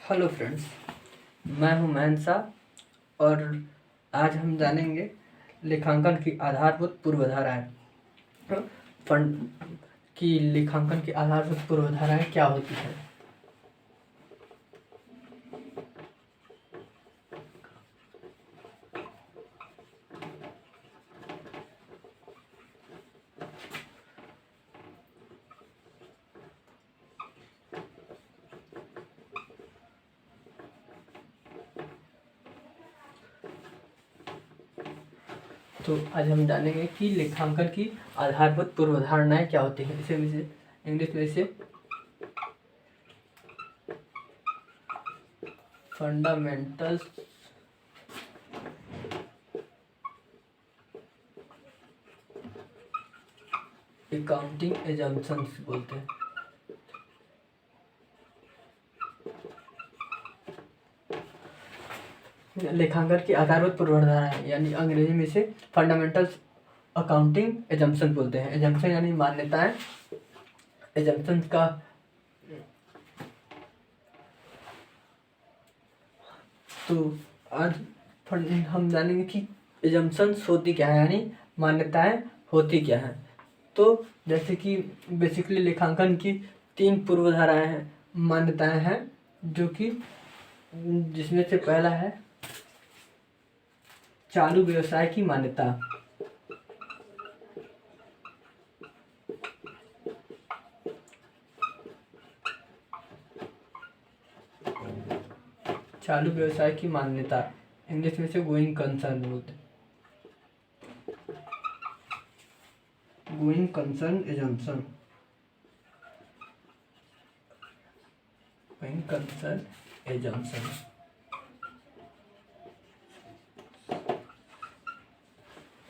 Hello friends, मैं हूं महंसा और आज हम जानेंगे लेखांकन की आधारभूत पूर्वधाराएं। फंड की लेखांकन की आधारभूत पूर्वधाराएं क्या होती है। तो आज हम जानेंगे कि लेखांकन की आधारभूत पूर्वधारणाएं क्या होती हैं। इसे इंग्लिश में इसे फंडामेंटल्स अकाउंटिंग एजम्पशंस बोलते हैं। लेखांकन की आधारभूत पूर्वधारणाएं यानी अंग्रेजी में इसे फंडामेंटल्स अकाउंटिंग एजम्पशन बोलते हैं। एजम्पशन यानी मान्यताएं। एजम्पशन का तो आज हम जानेंगे कि एजम्पशंस होती क्या है, यानी मान्यताएं होती क्या हैं। तो जैसे कि बेसिकली लेखांकन की 3 पूर्वधाराएं हैं, मान्यताएं हैं, जो कि जिसमें से पहला है चालू व्यवसाय की मान्यता। चालू व्यवसाय की मान्यता इंग्लिश में से गोइंग कंसर्न बोलते हैं। Going concern assumption, going concern assumption.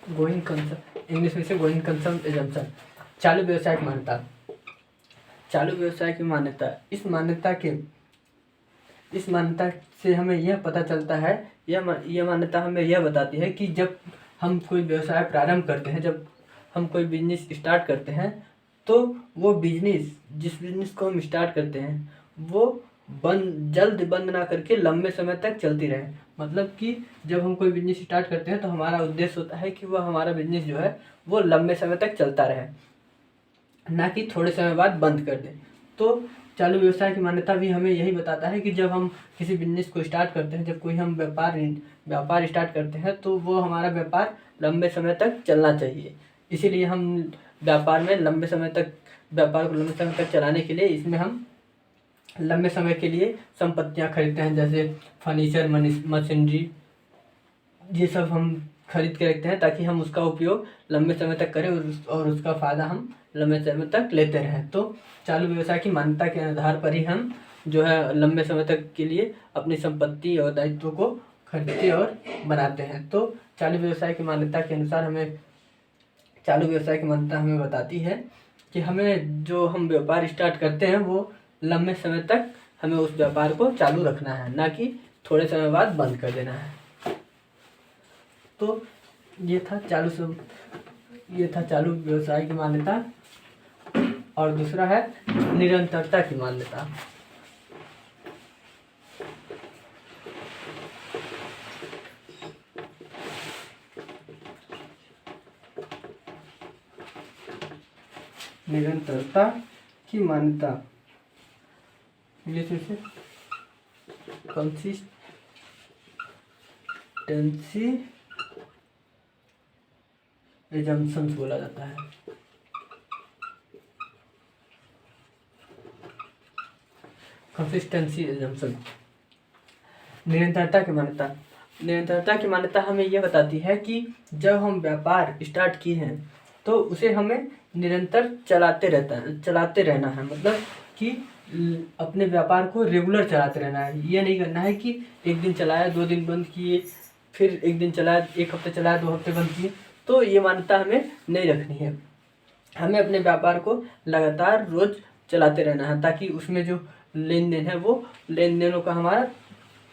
Going concern English में से गोइंग कंसर्न एजम्पशन। चालू व्यवसाय की मान्यता। चालू व्यवसाय की मान्यता इस मान्यता से हमें यह पता चलता है, यह मान्यता हमें यह बताती है कि जब हम कोई व्यवसाय प्रारंभ करते हैं, जब हम कोई बिजनेस स्टार्ट करते हैं, तो वो बिजनेस जिस बिजनेस को हम स्टार्ट करते हैं वो जल्द बंद ना करके लंबे समय तक चलती रहे। मतलब कि जब हम कोई बिजनेस स्टार्ट करते हैं तो हमारा उद्देश्य होता है कि वह हमारा बिजनेस जो है वो लंबे समय तक चलता रहे, ना कि थोड़े समय बाद बंद कर दें। तो चालू व्यवसाय की मान्यता भी हमें यही बताता है कि जब हम किसी बिजनेस को स्टार्ट करते हैं, जब कोई हम व्यापार स्टार्ट करते हैं, तो वो हमारा व्यापार लंबे समय तक चलना चाहिए। इसीलिए हम व्यापार को लंबे समय तक चलाने के लिए इसमें हम लंबे समय के लिए संपत्तियां खरीदते हैं, जैसे फर्नीचर, मशीनरी, ये सब हम खरीद के रखते हैं ताकि हम उसका उपयोग लंबे समय तक करें और उसका फ़ायदा हम लंबे समय तक लेते रहें। तो चालू व्यवसाय की मान्यता के आधार पर ही हम जो है लंबे समय तक के लिए अपनी संपत्ति और दायित्व को खरीदते और बनाते हैं। तो चालू व्यवसाय की मान्यता के अनुसार चालू व्यवसाय की मान्यता हमें बताती है कि हम व्यापार स्टार्ट करते हैं वो लंबे समय तक हमें उस व्यापार को चालू रखना है, ना कि थोड़े समय बाद बंद कर देना है। तो ये था चालू व्यवसाय की मान्यता। और दूसरा है निरंतरता की मान्यता। निरंतरता की मान्यता इंग्लिश में से कंसिस्टेंसी एजम्पशंस बोला जाता है। Consistency assumption. निरंतरता की मान्यता हमें यह बताती है कि जब हम व्यापार स्टार्ट किए हैं तो उसे हमें निरंतर चलाते रहना है। मतलब कि अपने व्यापार को रेगुलर चलाते रहना है। ये नहीं करना है कि एक दिन चलाया, 2 दिन बंद किए, फिर एक दिन चलाया, 1 हफ्ते चलाया, 2 हफ्ते बंद किए। तो ये मान्यता हमें नहीं रखनी है। हमें अपने व्यापार को लगातार रोज चलाते रहना है ताकि उसमें जो लेन देन है वो लेन देनों का हमारा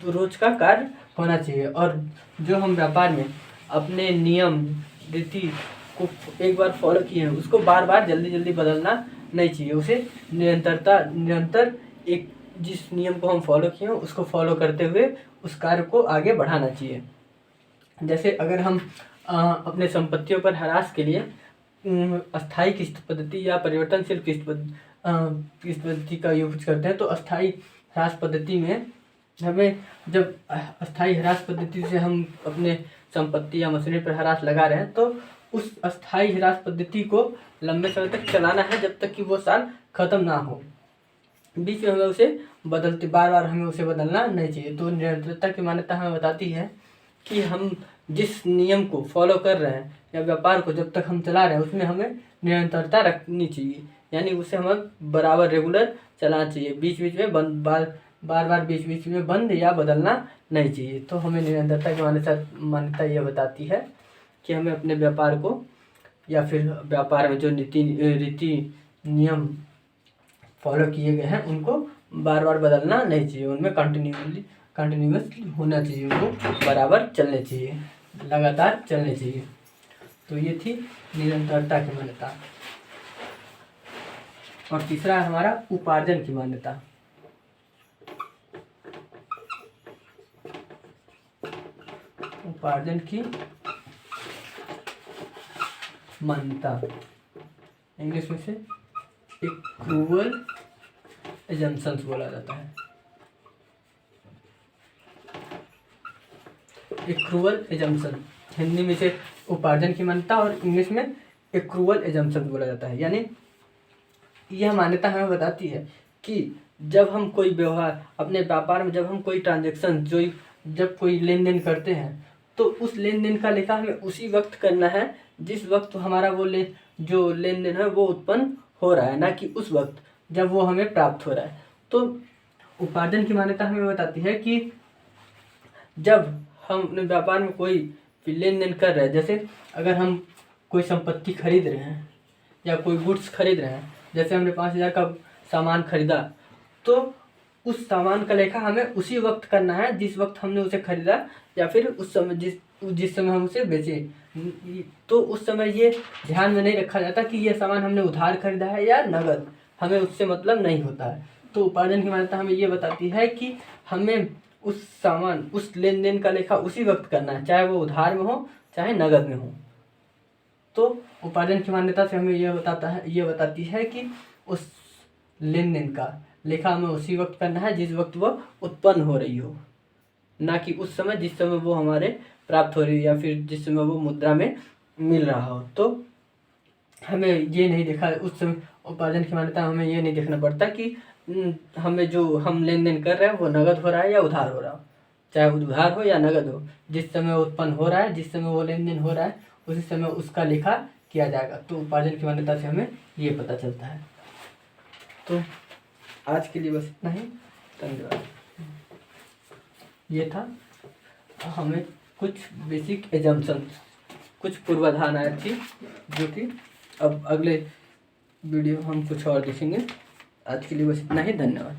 रोज का कार्य होना चाहिए। और जो हम व्यापार में अपने नियम रीति को एक बार फॉलो किए हैं उसको बार बार जल्दी बदलना नहीं चाहिए। उसे निरंतर एक जिस नियम को हम फॉलो किए हैं उसको फॉलो करते हुए उस कार्य को आगे बढ़ाना चाहिए। जैसे अगर हम अपने संपत्तियों पर ह्रास के लिए अस्थायी किस्त पद्धति या परिवर्तनशील किस्त पद्धति का यूज करते हैं, तो अस्थायी ह्रास पद्धति में हमें जब अस्थायी ह्रास पद्धति से हम अपने संपत्ति या मशीनरी पर ह्रास लगा रहे हैं, तो उस अस्थायी ह्रास पद्धति को लंबे समय तक चलाना है जब तक कि वो साल खत्म ना हो। बीच में हमें उसे बदलते बार बार हमें उसे बदलना नहीं चाहिए। तो निरंतरता की मान्यता हमें बताती है कि हम जिस नियम को फॉलो कर रहे हैं या व्यापार को जब तक हम चला रहे हैं उसमें हमें निरंतरता रखनी चाहिए, यानी उसे हमें बराबर रेगुलर चलाना चाहिए। बीच बीच में बार बार बीच बीच में बंद या बदलना नहीं चाहिए। तो हमें निरंतरता की मान्यता यह बताती है कि हमें अपने व्यापार को या फिर व्यापार में जो रीति नियम फॉलो किए गए हैं उनको बार बार बदलना नहीं चाहिए, उनमें कंटिन्यूस होना चाहिए, वो बराबर चलने चाहिए, लगातार चलने चाहिए। तो ये थी निरंतरता की मान्यता। और तीसरा है हमारा उपार्जन की मान्यता। उपार्जन की मान्यता इंग्लिश में से एक्रूअल एजम्पशंस बोला जाता है। एक्रूअल एजम्पशन हिंदी में से उपार्जन की मान्यता और इंग्लिश में एक्रूअल एजम्पशन बोला जाता है। यानी यह मान्यता हमें बताती है कि जब हम कोई व्यवहार अपने व्यापार में जब हम कोई ट्रांजैक्शन जब कोई लेन देन करते हैं तो उस लेन देन का लेखा हमें उसी वक्त करना है जिस वक्त हमारा जो लेन देन है वो उत्पन्न हो रहा है, ना कि उस वक्त जब वो हमें प्राप्त हो रहा है। तो उपार्जन की मान्यता हमें बताती है कि जब हम अपने व्यापार में कोई लेन देन कर रहे हैं, जैसे अगर हम कोई संपत्ति खरीद रहे हैं या कोई गुड्स खरीद रहे हैं, जैसे हमने 5,000 का सामान खरीदा, तो उस सामान का लेखा हमें उसी वक्त करना है जिस वक्त हमने उसे खरीदा या फिर उस समय जिस समय हम उसे बेचे। तो उस समय ये ध्यान में नहीं रखा जाता कि ये सामान हमने उधार खरीदा है या नगद, हमें उससे मतलब नहीं होता है। तो उपार्जन की मान्यता हमें ये बताती है कि हमें उस लेन देन का लेखा उसी वक्त करना है, चाहे वो उधार में हो चाहे नगद में हो। तो उपार्जन की मान्यता से हमें ये बताती है कि उस लेन देन का लेखा हमें उसी वक्त करना है जिस वक्त वो उत्पन्न हो रही हो, ना कि उस समय जिस समय वो हमारे प्राप्त हो रही हो या फिर जिस समय वो मुद्रा में मिल रहा हो। तो हमें ये नहीं देखा उस समय उपार्जन की मान्यता हमें ये नहीं देखना पड़ता कि हमें जो हम लेन देन कर रहे हैं वो नगद हो रहा है या उधार हो रहा हो, चाहे उधार हो या नगद हो, जिस समय उत्पन्न हो रहा है जिस समय वो लेन देन हो रहा है उसी समय उसका लेखा किया जाएगा। तो उपार्जन की मान्यता से हमें ये पता चलता है। तो आज के लिए बस इतना ही, धन्यवाद। ये था हमें कुछ बेसिक एजम्पशन, कुछ पूर्वाधारणाएं थी जो कि अब अगले वीडियो हम कुछ और देखेंगे। आज के लिए बस इतना ही, धन्यवाद।